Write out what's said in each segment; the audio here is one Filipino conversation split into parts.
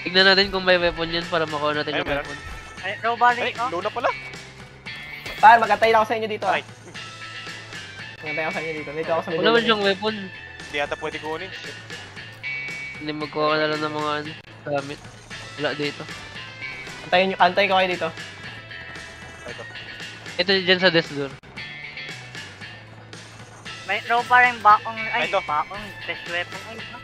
Tignan natin kung may weapon yan para makuha natin yung weapon. Ay, robalik ko. Low na pala. Par, magantay lang ako sa inyo dito ah. Right. Magantay ako sa inyo dito. Dito ako sa Wala naman siyang weapon. Hindi yata pwede kunin. Shit. Hindi magkuha ka na lang ng mga gamit. Wala dito. Antayin ko kayo dito. Ito. Ito dyan sa desk door. May roba rin bakong, ay, Ito. bakong best weapon. Ay, no?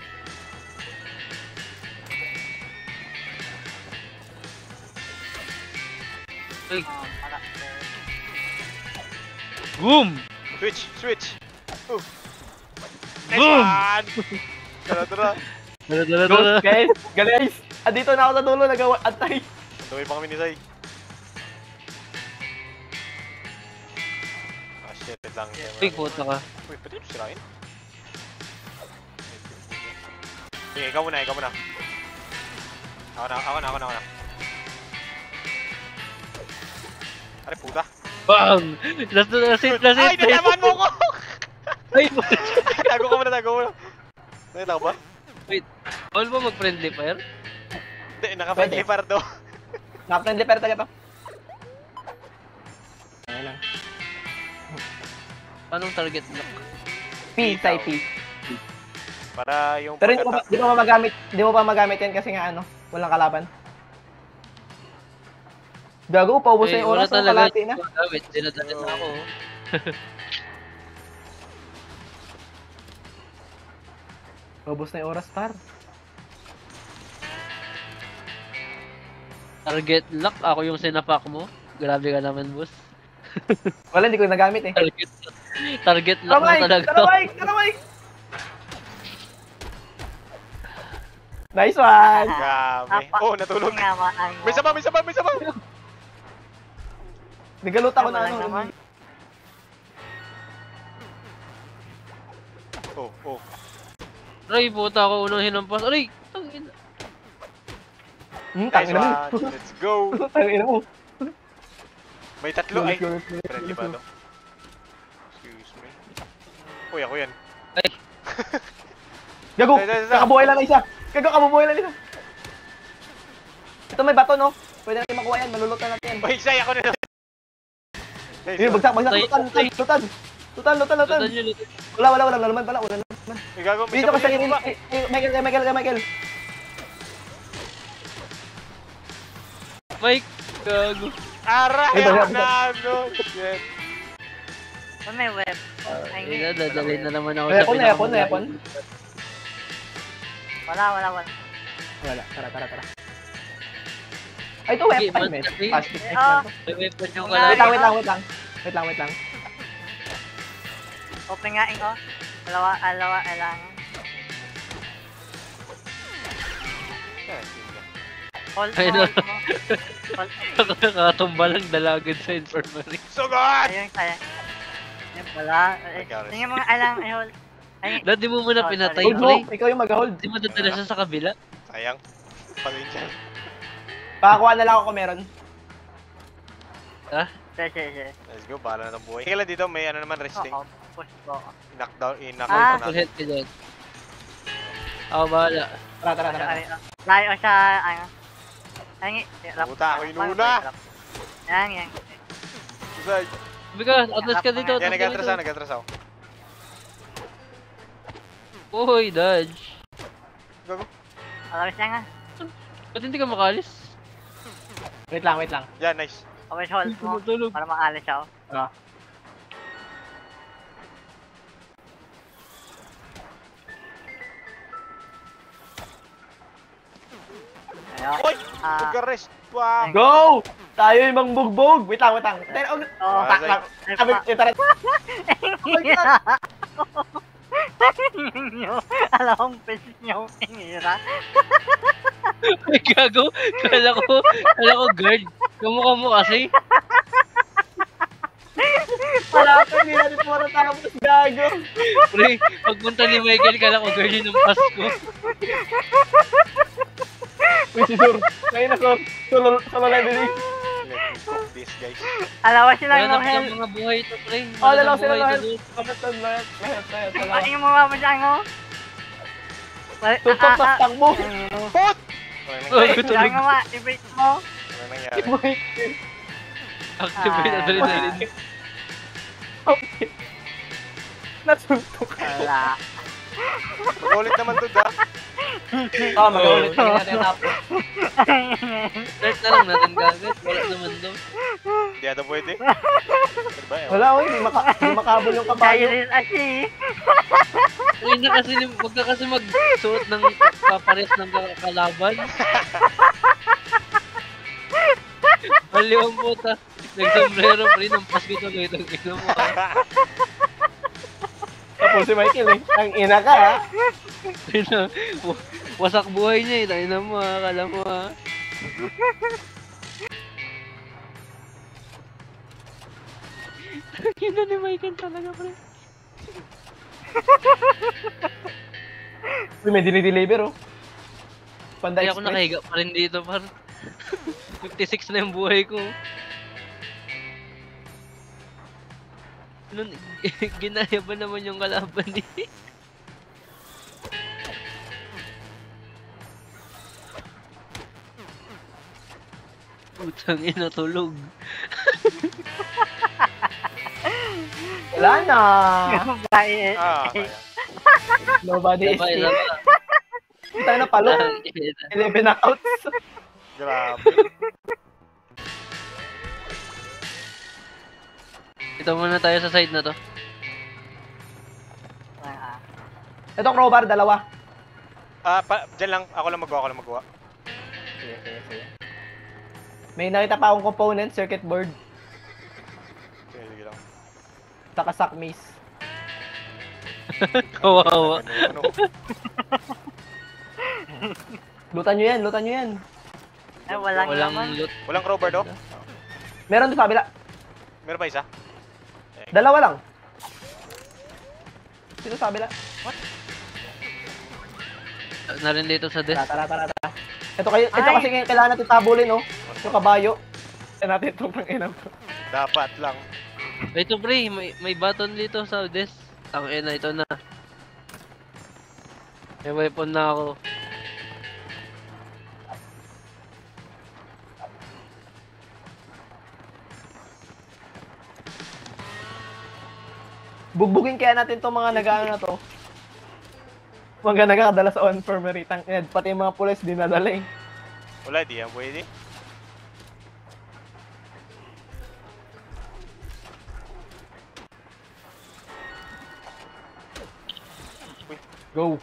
Ay, Para. boom! Switch. Nice Boom! one! Tara. Dala. Guys! Andito na ako sa dulo, antay. Tuloy pa kami ni Zay. Ah shit, wait lang. Uy, puta ka. Uy, pwede yung sirain? Sige, ikaw muna. Ako na. Are, puta. Bang! Last hit! Ay, natamaan mo ko! Ay, Tago ka muna. Nakita ko ba? wait. All ba mag-friendly fire? Hindi, naka-friendly fire to. Naka-friendly pair talaga to. Ayan lang. Anong target lock? P, side P. Para yung Pero hindi mo pa magamit yan kasi nga walang kalaban. Gago, paubos na yung oras ng kalati na. Wait, dinadalit na ako. Paubos na yung oras, par. Target lock? Ako yung sinapak mo? Grabe ka naman, boss. Wala, hindi ko nagamit eh. Target lock mo talaga. Karamay! Nice one! Grabe. Oh, natulog. May sama! Nagalot ako na naman. Oh. Aray, puta ako unang hinampas. Aray! Tangina. Nice Tangina mo. one. Let's go. Tangina mo. May tatlo ay. Go. Friendly ba to? Excuse me. Uy, ako yan. Ay! Gago! Isa. Kakabuhay lang isa! Kabubuhay lang isa! Ito may bato, no? Pwede natin makuha yan, malulutan natin yan. Uy, Zay, ako na. Nice Yun, one. bagsak! Lutan! Lutan nyo, lutan. Wala laman pala. May gago. May Dito ka sa sama irin. Michael. Mike! Gago. Aray! Ito, Ako ito. na ano. Shit. Ano may web? Ay, Ay, dadalhin na naman ako Weapon. Wala. Wala, tara. Ay, ito weapon, Okay, men. okay. Plastic Eh, knife lang to. May weapon yung Wait kalahati. Wait lang. Open nga ko. Alawa, kailangan. Hold Ay, mo. no. Nakatumba lang dalagan sa infirmary. Sugot! Ayun, kaya. Yan pala. Tingnan mga alang, ay hold. Ay, Dati mo muna Oh, pinatay, Hold mo, pre. ikaw yung mag-hold. Di mo dadala siya sa kabila. Sayang. Pagin siya. Pakakuha na lang ako kung meron. Ha? sige. Let's go, bahala na ng buhay. Kailan dito may ano naman resting. Oo, push ko. I-knockdown Full natin. health ka dyan. Ako bahala. Tara. Layo siya, ano. Ay, Puta, ako inuna. Yan. Zay. Sabi ka, atlas ka dito. Yan, atlas ka nag-atras ako. Uy, dodge. Gago. Alawis niya nga. Ba't hindi ka makalis? Wait lang. Yan, nice. Always hold mo. Tulog. Para makalis siya. Ayun. Oy! Mag-rest. Wow! Go! Tayo yung mangbugbog. Wait lang. Oo. Tak. Tara. Alam kong pesis niyo pinira. Ay, gago. Kala ko guard. Kamukha mo kasi. Wala ko, hindi natin puro tapos gago. Pre, pagpunta ni Michael, kala ko guard yun ng Pasko. Uy, si Sur. Ngayon na, Sur. Solo leveling. Let me cook this, guys. Alawa sila Wala yung na hell. mga buhay ito, pre. Oh, Wala lalaw na sila buhay lahat. ito. Lahat. Ay, yung mga masyang mo. Tutok sa tang mo. Pot! Walang Kaya nga ma, i-bait mo. nangyari. Activate Ah. adrenaline. Okay. Nasuntok. Wala. Mag-ulit naman to, da. Oo, mag-ulit na natin tapos. Start na lang natin kagad. Wala naman daw. Hindi ata pwede. Diba, ewan. Wala, oh, hindi makabol yung kabayo. Kaya rin asi. Uy na kasi, wag ka kasi magsuot ng papares ng kalaban. Baliw ang puta. Nagsombrero pa rin ang Pasko tuloy. Ang ina mo ha. Tapos si Michael eh. Ang ina ka ha. Ina, wasak buhay niya eh. Tayo mo ha. Kala mo ha. Yun na ni Michael talaga pre. Uy, may dinideliver oh. Panda Kaya ako Express. nakahiga pa rin dito par. 56 na yung buhay ko. Nun, ginaya ba naman yung kalaban eh? Putang ina tulog. Wala na. Bait. Kaya. Nobody is Sabay safe. na Kita na palo. 11 knockouts. Grabe. Ito muna tayo sa side na to. Ah. Ito crowbar, dalawa. Dyan lang. Ako lang magawa. Sige. May nakita pa akong component, circuit board, Sige lang. saka sock mace. Kawawa. Ano? Lutan nyo yan. Ay, walang naman. loot. Walang crowbar do? Meron doon sa kabila. Meron pa isa? Dalawa lang. Dito sa kabila. Na rin dito sa desk. Tara. Ito Ay. kasi kailangan natin tabulin, oh. Yung kabayo. Kaya natin itong panginam. Dapat lang. Ito pre, may button dito sa desk. Ang ina, ito na. May weapon na ako. Bugbugin kaya natin itong mga nag-ano na to. Mga nakakadala sa infirmary. Tangkad. Pati yung mga pulis dinadala eh. Wala, di yan pwede. Go.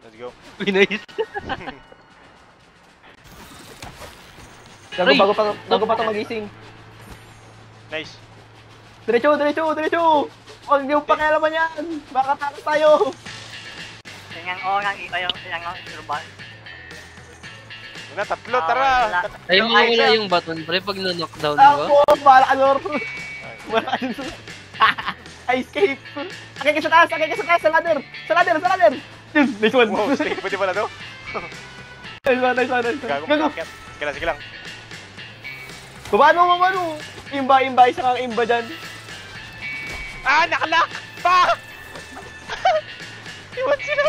Let's go. Uy, nice. Bago, Ay! bago pa ito magising. Nice. Diretso! Huwag niyo pakialaman yan! Baka takas tayo! Tingnan orang yung survival. Una, tatlo, tara! Wala. Ay, Yung mawala item. yung button pre pag na-knockdown, di ba? Ako! Bahala ka, Lord! Bahala ka dun. I escape! Akay ka sa taas! Sa ladder! Nice one! Wow, stay pwede pala to? Nice one! Gago, Gago! bakit? Sige lang. Babano! Imba! Isa kang imba dyan! Ah, nakalock! Pa! Iwan sila!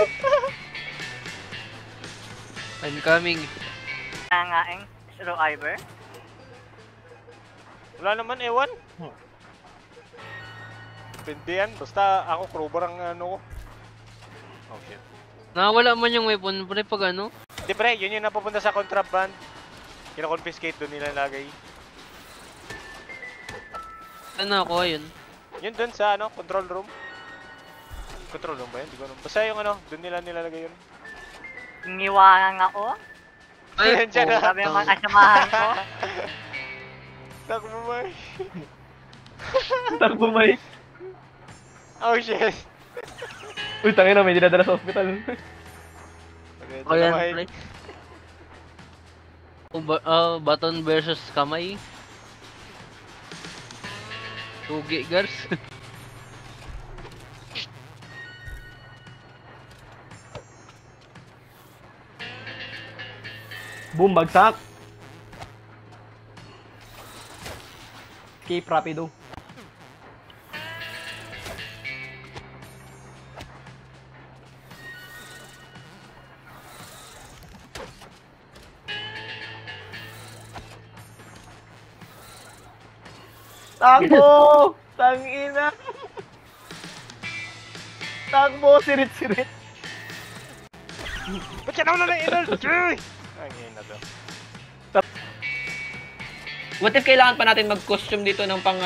I'm coming. Nangaing survivor. Wala naman, ewan. Pwede yan. Basta ako, crowbar ang ano ko. Oh, shit. Nakawala man yung weapon pre pag ano. Di pre, yun yung napupunta sa contraband. Kina-confiscate doon nila lagay. Ano ako yun? Yun doon sa ano, control room. Control room ba yun? Di ko alam. Basta yung ano, doon nila nilalagay yun. Iniwangan ako. Ay, dyan na. Sabi yung mga kasamahan ko. Takbo ba? Takbo, Mike! Oh shit. Uy, tangina, may dinadala sa hospital. Okay, Ako yan tamay. pre. Button versus kamay. Tugi girls. Boom, bagsak! Escape rapido. Takbo! Tangina! Takbo, sirit-sirit. Ba't siya naman na energy? Ang ina to. What if kailangan pa natin mag-costume dito ng pang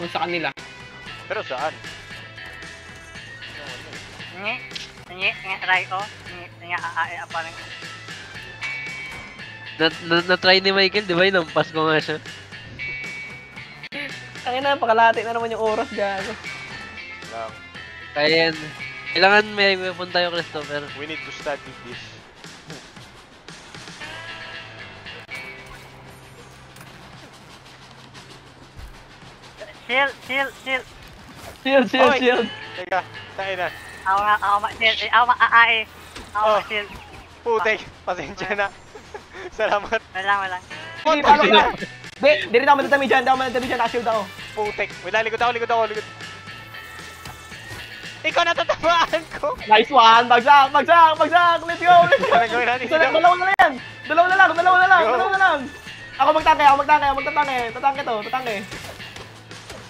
sa kanila? Pero saan? Try ko. Parang... Na-try ni Michael, di ba? Inampas ko nga siya. Tangina, pakalati na naman yung oras gago. Lang. Kaya yan. Kailangan may punta yung Christopher. We need to study this. Shield. Shield. Teka, tayo na. Ako shield. Oh. Shield. Putek, pasensya na. Salamat. Wala. Hindi, paano ka? Di rin ako matadami dyan, naka-shield ako. Putek. Wala, likod ako. Ikaw natatamaan ko. Nice one! Bagsak! Let's go! Anong gawin natin dito? Dalawa na yan! Dalawa na lang! Ako magtangke! Tatangke to.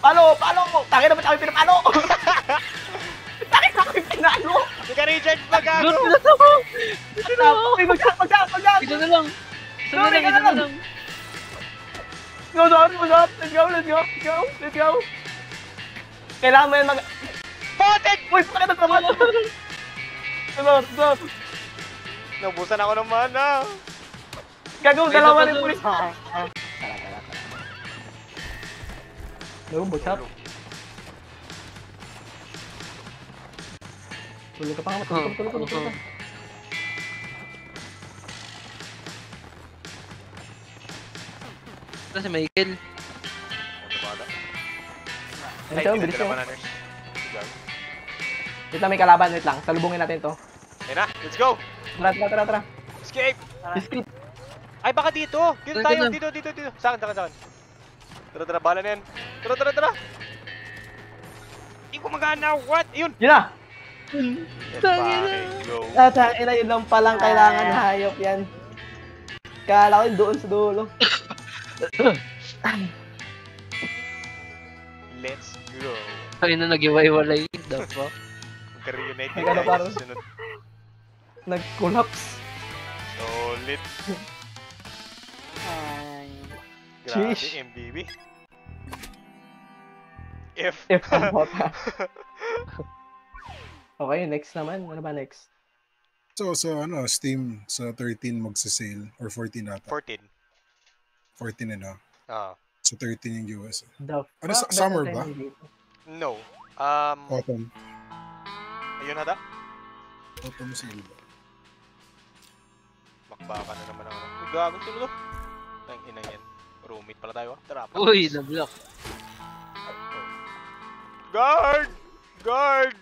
Palo! Tangke na ba't ako yung pinapalo? Tangke na ako yung pinalo! Hindi ka Richard magago. Doon na ako! Uy, bagsak! Isa na lang! Isa na lang! Go, Let's go! Kailangan mo yan Putek! Uy, pakita sa mga! Sulot! Naubusan ako ng mana. Gagawin, May dalawa isa pa rin doon. pulis. Bagsak. Tulog ka pa nga, tulog ka. Ito si Michael. Ayun siya, bilis siya. Bananas. Wait lang, may kalaban, wait lang. Salubungin natin to. Ayun na, let's go. Tara. Escape. Escape. Ay, baka dito. Dito tayo, dito. Sa akin. Tara, bala na yan. Tara. Hindi ko magana, what? Yun. Yun na! Go. Ina, yun lang palang kailangan hayop yan. Kala ko yun doon sa dulo. Let's go. Ay na nag-iwalay. The fuck? Magka-reunite Ay, ano, parang- sa sunod. Nag-collapse. Solid. Grabe, Sheesh. MBB. F. F ang bota. Okay, next naman. Ano ba next? So, Steam sa 13 magsa-sale or 14 ata. 14. 14 na. Ah. So, 13 yung US. The Ano, fuck? summer Ba't ba? natin dito? No. Autumn. Ayun hata. Autumn sale ba? Bakbaka na naman ako. Uy, gago sino to? Ang ina yan. Roommate pala tayo ah. Tara pa. Uy, na-block. Guard! Guard!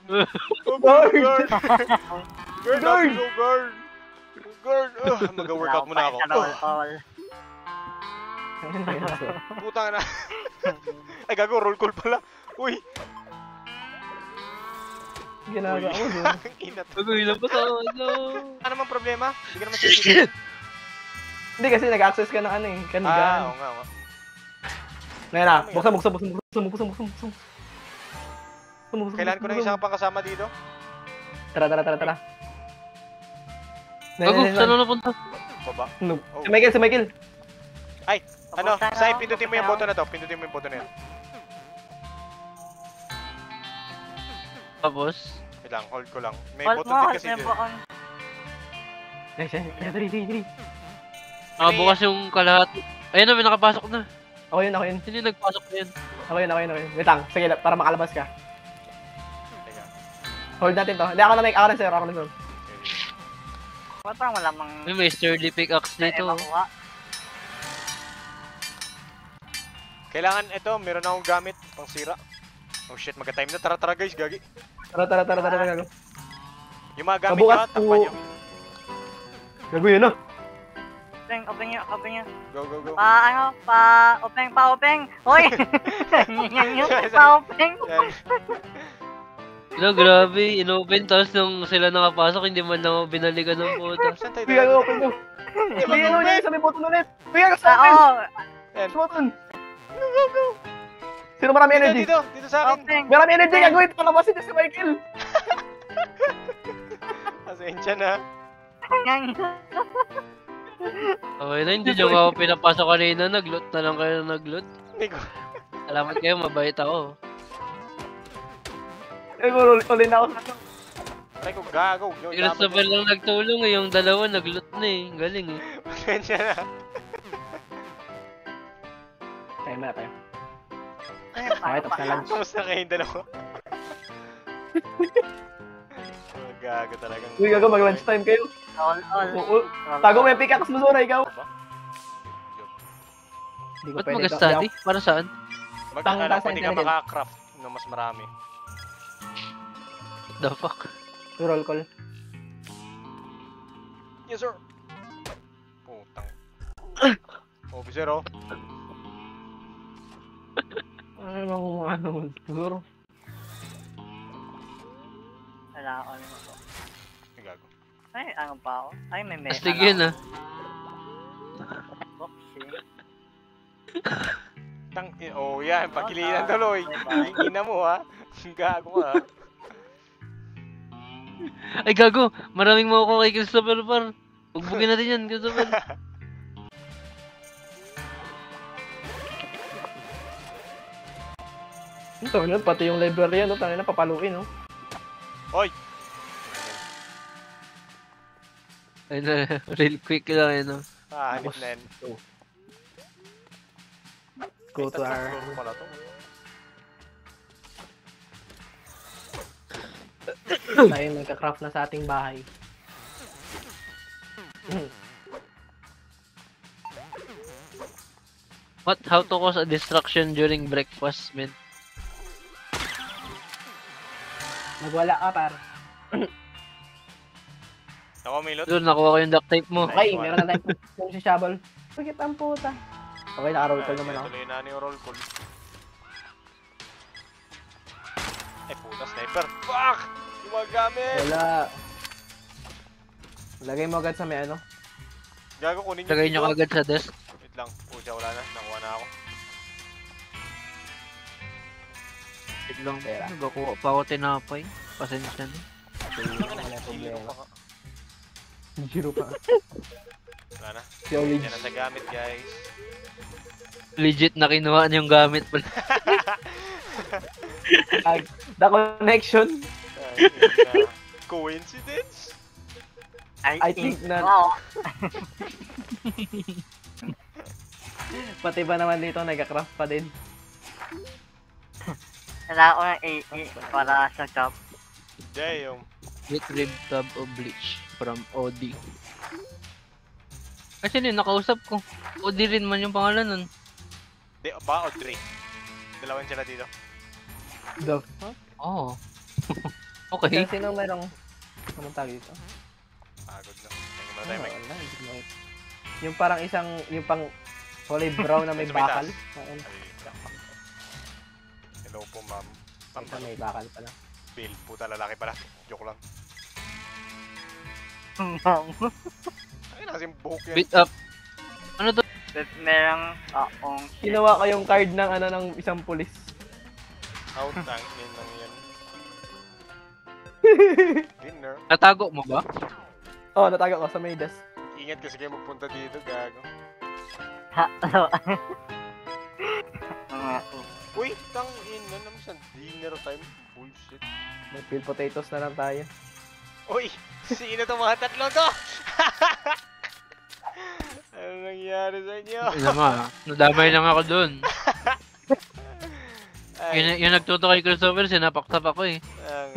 Guard! Guard! Guard! Mag-workout muna ako. Putang na. Ay, gago. Roll call pala. Uy! Ginagawa ko doon. Ang ina to. Uy, labas ako. Ano? Ano naman problema? Hindi ka naman sisipin. Hindi kasi nag-access ka ng kanigan. Oo nga. Ngayon na, buksan. Kailan ko na isang pangkasama dito? Tara. Gago, saan na napunta? Baba. No. Si Michael. Ay, ano? Sai, pindutin mo yung button na to. Pindutin mo yung button na yan. Tapos? Wait lang, hold ko lang. May Hold button mo, din kasi hold dito. mo on. Dali. Bukas yung kalahati. Ayun na, may nakapasok na. Ako yun. Sino yung nagpasok na yun? Ako yun. Wait lang, sige, para makalabas ka. Teka. Hold natin to. Hindi, ako na sir. Ba't parang wala mang... May sturdy pickaxe dito. makuha? Kailangan ito, meron akong gamit pang sira. Oh shit, magka-time na. Tara guys, gagi. Tara. Gago. Yung mga gamit Mabukas nyo, takpan nyo. Gago yun, no? Open nyo. Go. Open. Hoy! Yan. Pa-open. Yan. Ano, grabe. Inopen, tapos nung sila nakapasok, hindi man lang ako binalikan ng puta. Saan tayo? Gago, open mo. Hindi, sa may button ulit. Gago, sa Oo. Yan. button. Sino marami Dito, energy? dito sa akin. Open. Marami energy, gagawin ito. Palabasin niya si Michael. Pasensya na. Okay na, hindi nyo nga ako pinapasok kanina. Nag-loot na lang kayo nag-loot. Hindi ko. Salamat kayo, mabait ako. Uli na ako. Aray ko, gago. Si Christopher lang nagtulong eh. Yung dalawa nag-loot na eh. Galing eh. Pasensya na. Tayo muna tayo. Ay, Okay, tapos na lunch. Kamusta kayong dalawa? Gago talagang. Uy, gago, mag-lunch time kayo. All. Tago mo yung pickaxe mo, Zora, ikaw. Ba? Hindi ko Ba't pwede. mag-study? Para saan? Mag-akala ko Tang- hindi ka tang- makaka-craft ng mas marami. The fuck? Roll call. Yes, sir. Putang. Officer, oh. Ano, Zoro? Wala ako naman po. Ay, gago. Ay, ano pa ako? Ay, may mesa Astig yun ah. Oh, yan. Pagkilinan tuloy. Ina mo, ha. Gago ka, ha. Ay gago! Maraming makukuha kay Christopher par. Bugbugin natin yan, Christopher. Ito, pati yung library yan, no? Tangina, papaluin, no? Oy! Ayun na, real quick lang yun no. Hanip na yan. Go to Ay, our... tatlong floor pala to. Tayo nagka-craft na sa ating bahay. What? How to cause a distraction during breakfast, man? Nagwala ka, par. Ako, Milot. Doon, nakuha ko yung duct tape mo. Okay, meron na tayo si Shabol. Bakit ang puta? Okay, naka-roll call naman ako. Tuloy na yung roll call. Ay, puta, sniper. Fuck! Gumagamit! Wala. Lagay mo agad sa may ano. Gago, kunin Lagay nyo agad sa desk. Wait lang. Pucha, wala na. Nakuha na ako. Wait lang. Pera. Nagakuha pa ako tinapay. Pasensya na. Wala Zero problema. pa ka. Zero pa. Wala na. Si Olig. Yan na sa gamit, guys. Legit na kinuha niyo yung gamit pala. The connection. Ay, coincidence? I think na. Wow. Pati ba naman dito, nagka-craft pa din. Wala ako ng AA para sa job. Damn. Get rib tub of bleach from OD. Kasi yun, nakausap ko. OD rin man yung pangalan nun. Di, ba o Dre? Dalawan sila dito. The fuck? Oo. Okay. Kasi nang merong... Anong tawag dito? Pagod na. Tingnan mo tayo, Mike. Wala, hindi ko makita. Yung parang isang, yung pang kulay brown na may Sa may bakal. taas. Ayun, Hello po, ma'am. Ma'am, isa may bakal pala. Bill. Puta, lalaki pala. Joke lang. Ay, nakasim buhok yan. Beat up. Ano to? Merong akong Ginawa ko yung card ng ano ng isang pulis. Out, tangin lang yan. Dinner. Natago mo ba? Oh, natago ko sa may desk. Ingat kasi kayo magpunta dito, gago. Uy, tangin na naman sa dinner time. Bullshit. May peeled potatoes na lang tayo. Uy, sino to mga tatlo to? Ano nangyari sa inyo? Alam mo, nadamay lang ako dun. Ay, Yung nagtuto kay Christopher, sinapak-tap ako eh.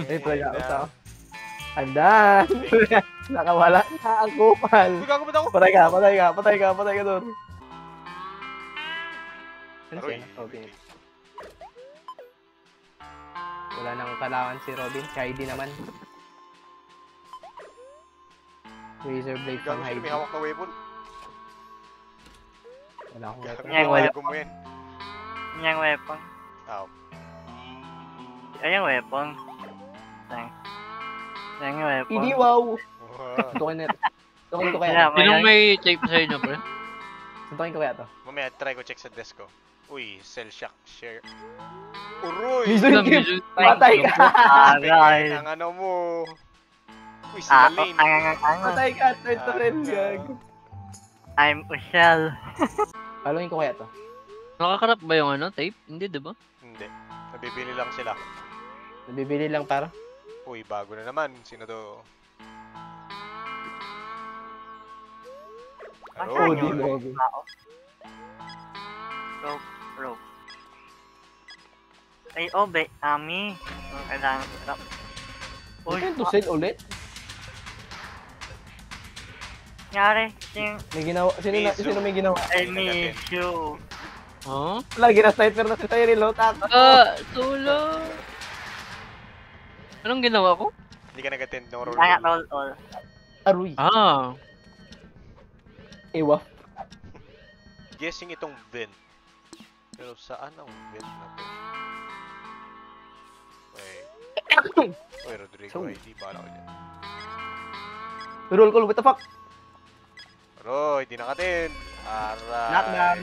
Eh, talaga ako sa I'm done! Nakawala na ang kupal. Uy, gago ba't ako? Patay ka, patay ka, patay ka, patay ka doon. Aroy. Robin. Wala nang kailangan si Robin, si Heidi naman. Razor blade Gago from sino Heidi. may hawak na weapon? Wala akong Gago, weapon. Yan, wala. gago mo yan. yung weapon. Ah, Ay, yung weapon. Thanks. Yung weapon. Hindi, wow! wow. Suntukin na. Suntukin ko kaya Yeah, to. Sinong may tape sa inyo, pre? Suntukin ko kaya to. Mamaya, try ko check sa desk ko. Uy, cell shock share. Uroy! Vision Kim! Patay ka! Aray. Ang ano mo. Uy, si Ah, Malane. Patay ka! Turn to red, gag. I'm Ushel. Palungin ko kaya to. Nakakarap ba yung ano, tape? Hindi, di ba? Hindi. Nabibili lang sila. Nabibili lang para. Uy, bago na naman. Sino to? Asan Oh, Hello? di yun? logo. Rope. Ay, Obe, Ami. Kailangan ko lang. Uy, Turn to sale ulit? nangyari. May ginawa. Sino may ginawa? I miss you. Oh? Lagi na sniper na si Tyrell. Lotak. Solo! Anong ginawa ko? Hindi ka nag-attend ng roll. Kaya all. Aruy. Ewa. Guessing itong vent. Pero saan ang vent na to? Uy, Rodrigo, So- ID. Bahala ko dyan. Roll call. What the fuck? Roy, di nakatin. Aray. Knockdown.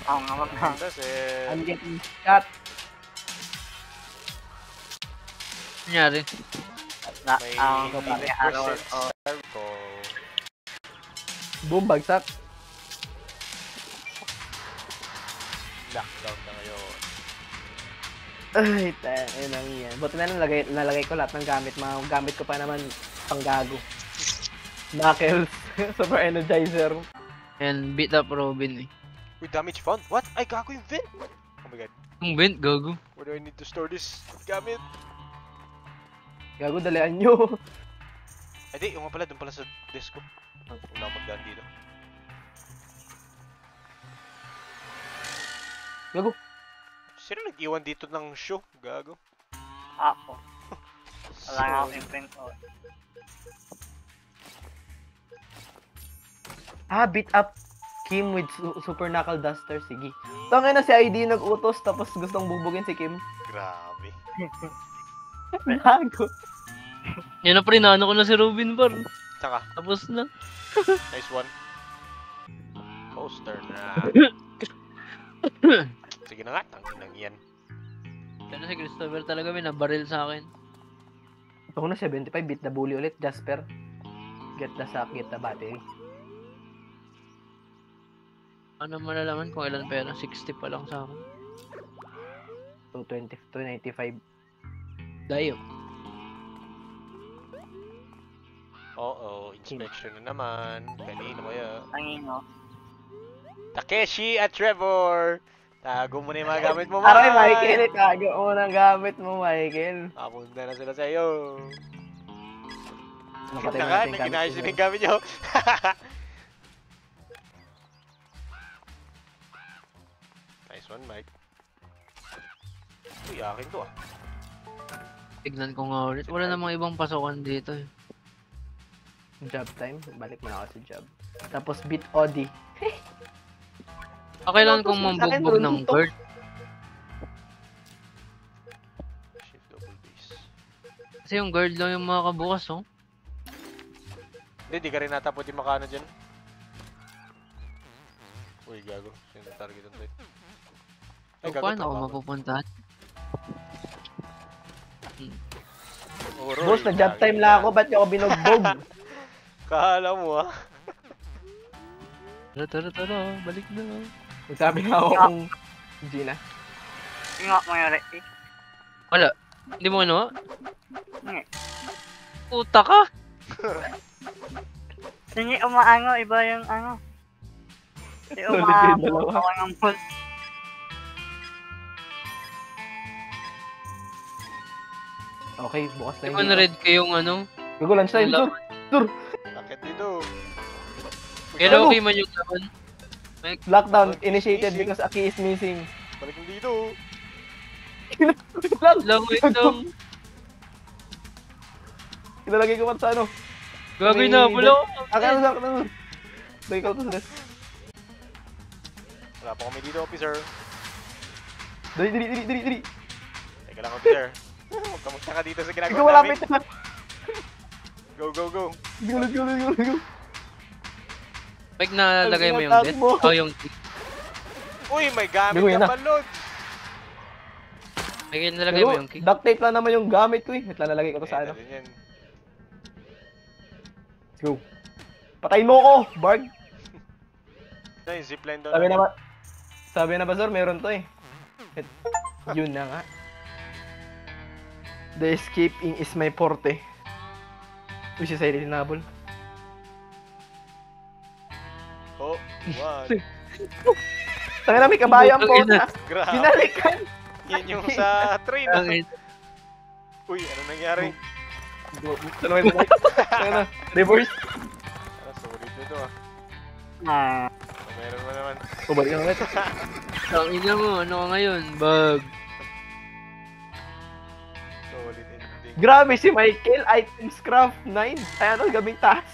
Oo nga, wag na. Dasel. I'm getting shot. Nangyari? May May araw. Oh, ko. Boom, bagsak. Lockdown na ngayon. Ay, tayo lang yan. Buti na lang nalagay ko lahat ng gamit. Mga gamit ko pa naman panggago. Knuckles. Super Energizer. And beat up Robin eh. Uy, damage found. What? Ay, gago yung vent. Oh my god. Yung vent, gago. Where do I need to store this gamit? Gago, dalian nyo. Ay, di. Yung nga pala. Doon pala sa desk ko. Wala akong magdaan dito. Gago. Sino nag-iwan dito ng show? Gago. ako. Wala nga akong imprint. Oh. Beat up Kim with Super Knuckle Duster. Sige. Tangin na si ID nag-utos tapos gustong bubugin si Kim. Grabe. Gago. Yan na pre, naano ko na si Robin Bar. Saka. Tapos na. Nice one. Poster na. Sige na nga. Tangin lang yan. Kaya si Christopher talaga may nabaril sa akin. Ako na 75. Beat the bully ulit. Jasper. Get the sack. Get the battery. Ano malalaman kung ilan pera? 60 pa lang sa akin. 220. 295. Dayo. Oo, inspection na naman. Kanino kaya? Tangino. Takeshi at Trevor! Tago mo na yung mga gamit mo, Aray, Michael. Tago mo ng gamit mo, Michael. Papunta na sila sa'yo. Napatay Ganda na ka, natin yung nag-inayos gamit din mo. yung gamit nyo. Nice one, Mike. Uy, akin to ah. Tignan ko nga ulit. Wala namang ibang pasokan dito eh. Job time. Balik mo na ako sa job. Tapos beat Odi. Kailangan kong Sa akin, mambugbog ng tutok. guard. Shift double base. Kasi yung guard lang yung makakabukas oh. Hindi, di ka rin nata pwede makano dyan. Uy, gago. Sino yung target on tayo? So, paano ako mapupuntahan? Boss, na job time lang ako. Ba't niyo ako binugbog? Kahala mo ah. Tara, balik na. Sabi nga ako kung Gina. Hindi nga mangyari eh. Wala. Hindi mo ano? Hindi. Puta ka! Hindi umaango, iba yung ano. Hindi Solid yung umaango, dalawa. ako ng pull. Okay, bukas na Di yung ba na-read ko yung ano? Gago, lunchtime. Wala. Sur. Bakit dito? Kailan Ano? okay man yung laban? Lockdown initiated because Aki is missing. Balik mo dito. Lang, wait lang. Ilalagay ko pa sa ano. Gagawin May- na, wala ko. Akin na sa Lagay ko to sa desk. Wala pa kami dito, officer. Dali. Teka lang, officer. Huwag ka magtaka dito sa Ikaw ginagawa malapit namin. na. Go. Let's go. Pag nalagay mo yung Ang death, mo. oh yung Uy, may gamit Bigo, yan ka na. pa, Lods. May nalagay mo yung key. Duct tape lang naman yung gamit ko eh. Wait lang, lalagay ko to sa ano. Yan. Let's go. Patayin mo ko, Barg. Ano yung zipline doon? Sabi na ba, Zor, meron to eh. Yun na nga. The escaping is my forte. Uy, si Cyril Nabol. Oh, one. Tanga na, may kabayo ang pota. Grabe. Binalikan. Yan yung sa train. Ang ina. Uy, ano nangyari? Tanga na, reverse. Solid nito ah. Ah. Meron mo naman. Kubalik ka ulit. Ang ina mo, ano ka ngayon? Bag. Solid ending. Grabe si Michael, items craft 9. Ay ano, gabing taas.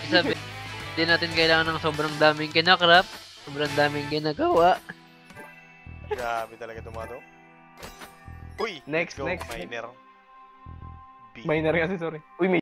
Sabi, hindi natin kailangan ng sobrang daming kinakrap. Sobrang daming ginagawa. Grabe talaga tumato. Uy, Next, let's go, next. miner. B. Minor kasi, sorry. Uy, may